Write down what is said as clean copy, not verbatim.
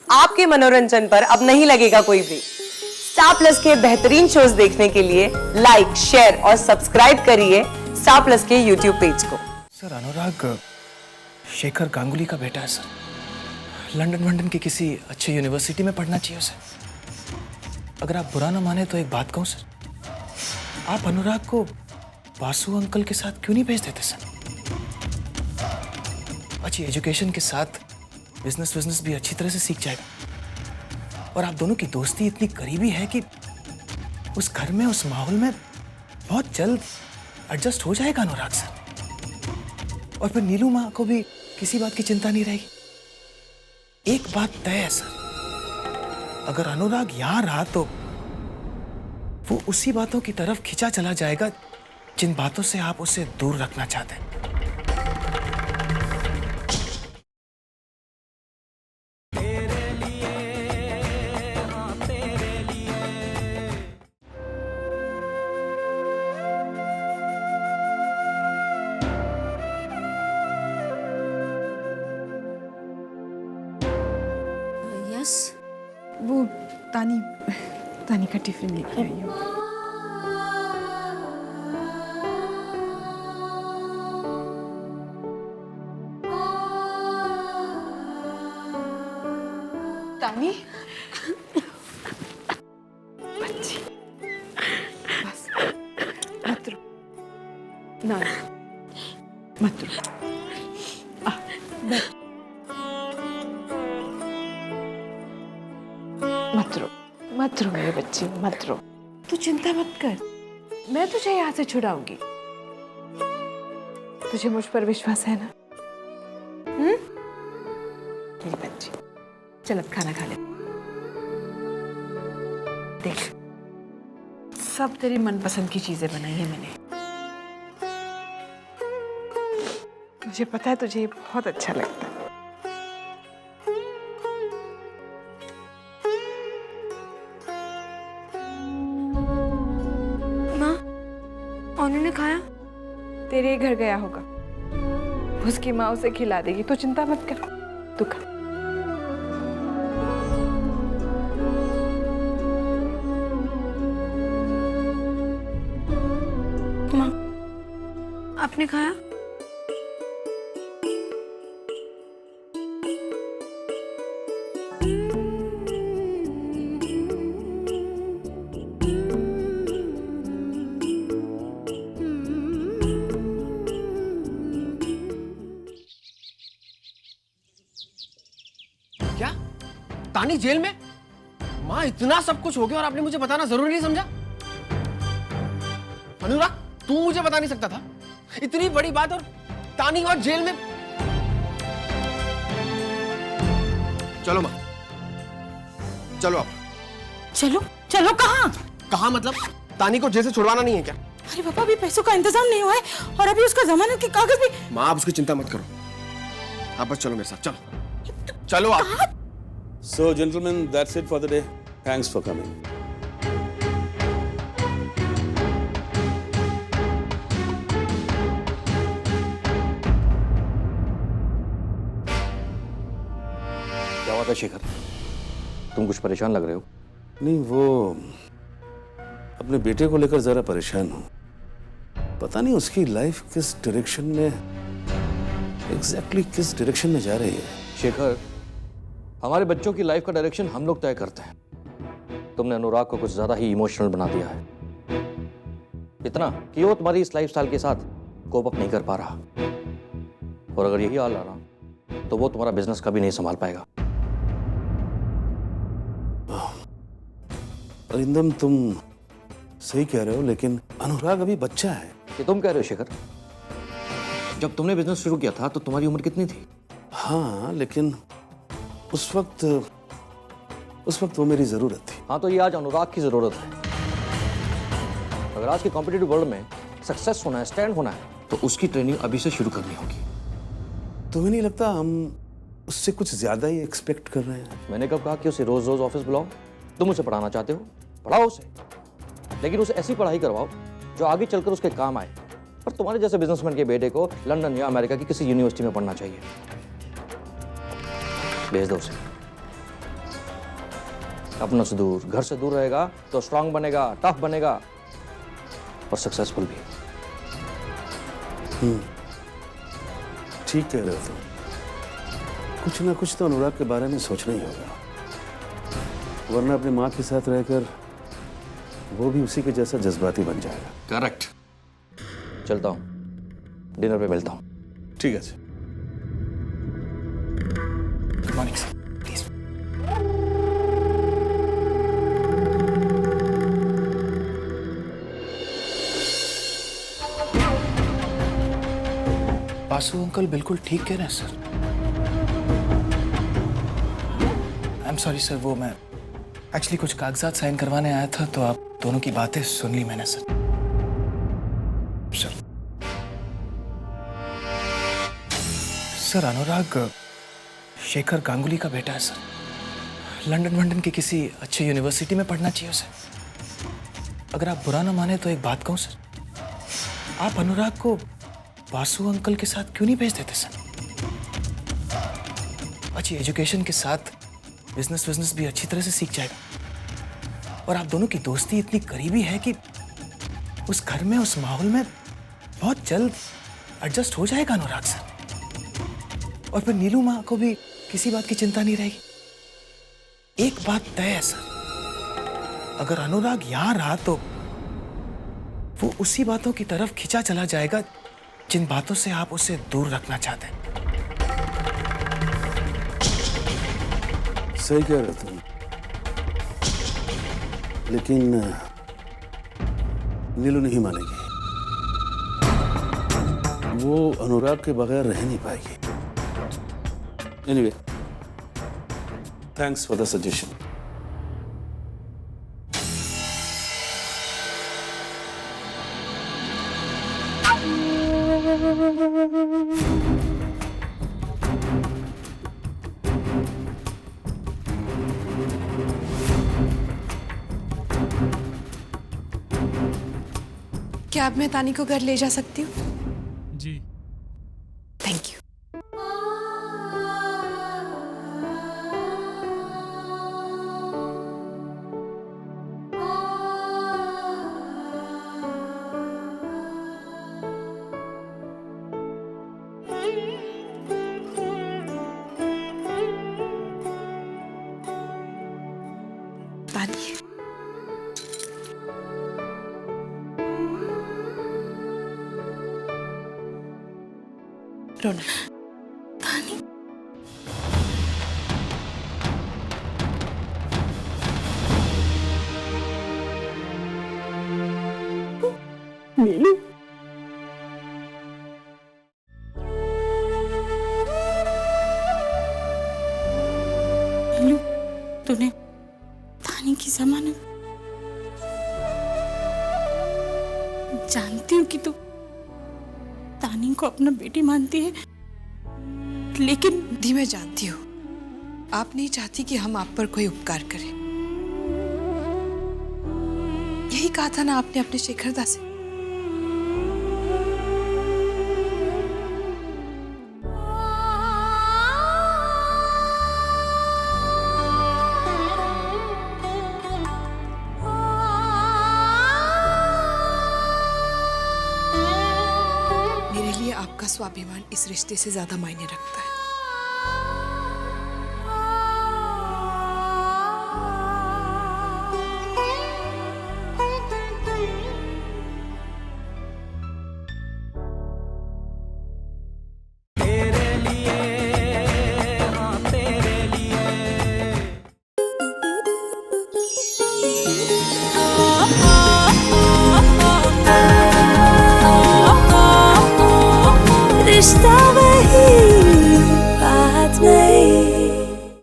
आपके मनोरंजन पर अब नहीं लगेगा कोई ब्रेक। स्टार प्लस के बेहतरीन शोज देखने के लिए लाइक, शेयर और सब्सक्राइब करिए स्टार प्लस के यूट्यूब पेज को। सर, अनुराग शेखर गांगुली का बेटा है सर। लंदन की किसी अच्छी यूनिवर्सिटी में पढ़ना चाहिए उसे। अगर आप बुरा ना माने तो एक बात कहूँ सर, आप अनुराग को वासु अंकल के साथ क्यों नहीं भेज देते सर? अच्छी एजुकेशन के साथ बिजनेस भी अच्छी तरह से सीख जाएगा। और आप दोनों की दोस्ती इतनी करीबी है कि उस घर में, उस माहौल में बहुत जल्द एडजस्ट हो जाएगा अनुराग सर। और फिर नीलू माँ को भी किसी बात की चिंता नहीं रहेगी। एक बात तय है सर, अगर अनुराग यहां रहा तो वो उसी बातों की तरफ खिंचा चला जाएगा जिन बातों से आप उसे दूर रखना चाहते हैं। वो तानी का टिफिन लेके आई हूँ। तानी, बच्ची, बस मत रो, ना मत रो, बैठ, मत रो मेरे बच्चे, मत रो। तू चिंता मत कर, मैं तुझे यहाँ से छुड़ाऊंगी। तुझे मुझ पर विश्वास है ना? मेरी बच्ची, चल अब खाना खा ले। देख, सब तेरी मनपसंद की चीजें बनाई है मैंने। मुझे पता है तुझे ये बहुत अच्छा लगता है। उन्होंने खाया? तेरे घर गया होगा, उसकी माँ उसे खिला देगी, तो चिंता मत कर, तू खा। माँ, आपने खाया? क्या? तानी जेल में? माँ, इतना सब कुछ हो गया और आपने मुझे बताना जरूरी नहीं समझा? अनुराग, तू मुझे बता नहीं सकता था? इतनी बड़ी बात और तानी और जेल में। चलो माँ, चलो आप। चलो चलो कहाँ? कहाँ मतलब? तानी को जेल से छुड़वाना नहीं है क्या? अरे पापा, अभी पैसों का इंतजाम नहीं हुआ है और अभी उसका जमानत के कागज भी। माँ, आप उसकी चिंता मत करो, आप बस चलो मेरे साथ, चलो चलो आप। So, gentlemen, that's it for the day. Thanks for coming. क्या बात है शेखर, तुम कुछ परेशान लग रहे हो? नहीं, वो अपने बेटे को लेकर जरा परेशान हूँ। पता नहीं उसकी लाइफ किस डायरेक्शन में, एग्जैक्टली किस डायरेक्शन में जा रही है। शेखर, हमारे बच्चों की लाइफ का डायरेक्शन हम लोग तय करते हैं। तुमने अनुराग को कुछ ज्यादा ही इमोशनल बना दिया है, इतना कि वो तुम्हारी इस लाइफस्टाइल के साथ कोप अप नहीं कर पा रहा। और अगर यही हाल रहा तो वो तुम्हारा बिजनेस कभी नहीं संभाल पाएगा। अरिंदम, तुम सही कह रहे हो, लेकिन अनुराग अभी बच्चा है। ये तुम कह रहे हो शेखर? जब तुमने बिजनेस शुरू किया था तो तुम्हारी उम्र कितनी थी? हाँ, लेकिन उस वक्त वो मेरी जरूरत थी। हाँ, तो ये आज अनुराग की जरूरत है। अगर आज के कॉम्पिटिटिव वर्ल्ड में सक्सेस होना है, स्टैंड होना है, तो उसकी ट्रेनिंग अभी से शुरू करनी होगी। तुम्हें नहीं लगता हम उससे कुछ ज्यादा ही एक्सपेक्ट कर रहे हैं? मैंने कब कहा कि उसे रोज रोज ऑफिस बुलाओ? तुम उसे पढ़ाना चाहते हो, पढ़ाओ उसे, लेकिन उसे ऐसी पढ़ाई करवाओ जो आगे चलकर उसके काम आए। पर तुम्हारे जैसे बिजनेसमैन के बेटे को लंदन या अमेरिका की किसी यूनिवर्सिटी में पढ़ना चाहिए। भेज दो उसे। अपनों से दूर, घर से दूर रहेगा तो स्ट्रांग बनेगा, टफ बनेगा और सक्सेसफुल भी। ठीक कह रहे हो तुम। कुछ ना कुछ तो अनुराग के बारे में सोचना ही होगा, वरना अपनी माँ के साथ रहकर वो भी उसी के जैसा जज्बाती बन जाएगा। करेक्ट। चलता हूँ, डिनर पे मिलता हूँ। ठीक है sir. Good morning sir, please. Basu uncle बिल्कुल ठीक कह रहे हैं sir. I am sorry sir, वो मैं एक्चुअली कुछ कागजात साइन करवाने आया था, तो आप दोनों की बातें सुन ली मैंने सर। सर अनुराग शेखर गांगुली का बेटा है सर। लंदन की किसी अच्छी यूनिवर्सिटी में पढ़ना चाहिए उसे। अगर आप बुरा ना माने तो एक बात कहूं सर, आप अनुराग को वासु अंकल के साथ क्यों नहीं भेज देते सर? अच्छी एजुकेशन के साथ बिजनेस भी अच्छी तरह से सीख जाएगा। और आप दोनों की दोस्ती इतनी करीबी है कि उस घर में, उस माहौल में बहुत जल्द एडजस्ट हो जाएगा अनुराग सर। और फिर नीलू माँ को भी किसी बात की चिंता नहीं रहेगी। एक बात तय है सर, अगर अनुराग यहां रहा तो वो उसी बातों की तरफ खिंचा चला जाएगा जिन बातों से आप उसे दूर रखना चाहते हैं। सही कह रहे हो तुम, लेकिन नीलू नहीं मानेगी। वो अनुराग के बगैर रह नहीं पाएगी। Anyway, thanks for the suggestion. क्या अब मैं तानी को घर ले जा सकती हूँ? जी। Thank you. तानी, रोना। तानी, नीलू, नीलू, तूने तानी की जमानत? जानती हूँ कि तू तानी को अपना बेटी मानती है, लेकिन दी मैं जानती हूँ आप नहीं चाहती कि हम आप पर कोई उपकार करें। यही कहा था ना आपने अपने शेखरदा से। मेरे लिए आपका स्वाभिमान इस रिश्ते से ज्यादा मायने रखता है।